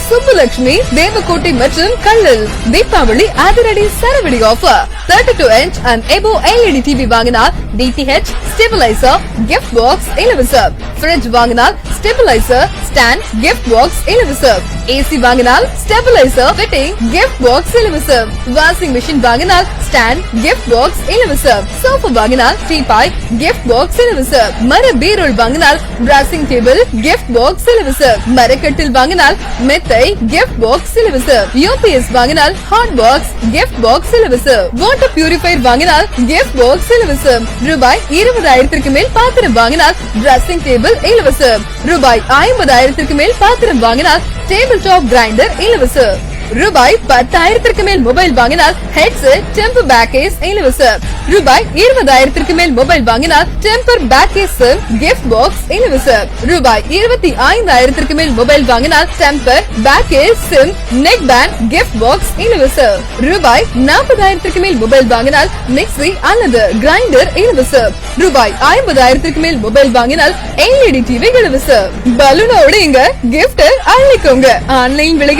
சுப்புலட்சுமி, தேவக்கோட்டை மற்றும் கள்ளல். தீபாவளி அதிரடி சரவெடி offer. 32 inch and above LED TV வாங்கினால் DTH, ஸ்டெபிலைசர், gift box இலவசம். ஃப்ரிட்ஜ் வாங்கினால் ஸ்டெபிலைசர், ஸ்டாண்ட், gift box இலவசம். AC வாங்கினால் ஸ்டெபிலைசர், ஃபிட்டிங், gift box இலவசம். வாஷிங் மெஷின் வாங்கினால் ஸ்டாண்ட், gift box இலவசம். சோஃபா வாங்கினால் டீபாய், gift box இலவசம். மர பீரோல் வாங்கினால் டிரெஸ்ஸிங் டேபிள், gift box இலவசம். மரக்கட்டில் வாங்கினால் மெத்தை, gift box இலவசம். UPS வாங்கினால் ஹாட் பாக்ஸ், gift box இலவசம். வாட்டர் பியூரிஃபையர் வாங்கினால் gift box இலவசம். ரூபாய் 20,000 மேல் பாத்திரம் வாங்கினால் டிரெஸ்ஸிங் டேபிள் இலவசம். ரூபாய் 50,000 மேல் பாத்திரம் வாங்கினால் டேபிள் டாப் கிரைண்டர் இலவசம். ரூபாய் 10,000 மேல் மொபைல் வாங்கினால் ஹெட்செட், டெம்பர் பேக்கேஸ் இலவசம். ரூபாய் 20,000 மேல் மொபைல் வாங்கினால் டெம்பர் பேக்கேஸ், gift box இலவசம். ரூபாய் 25,000 மேல் மொபைல் வாங்கினால் temper packages, sim, neck band, gift box இலவசம். ரூபாய் 40,000 மேல் மொபைல் வாங்கினால் மிக்ஸி அல்லது கிரைண்டர் இலவசம். ரூபாய் 50,000 மேல் மொபைல் வாங்கினால் LED டிவி இலவசம். பலூனோட இங்க gift அள்ளிக்கோங்க. ஆன்லைன் விலை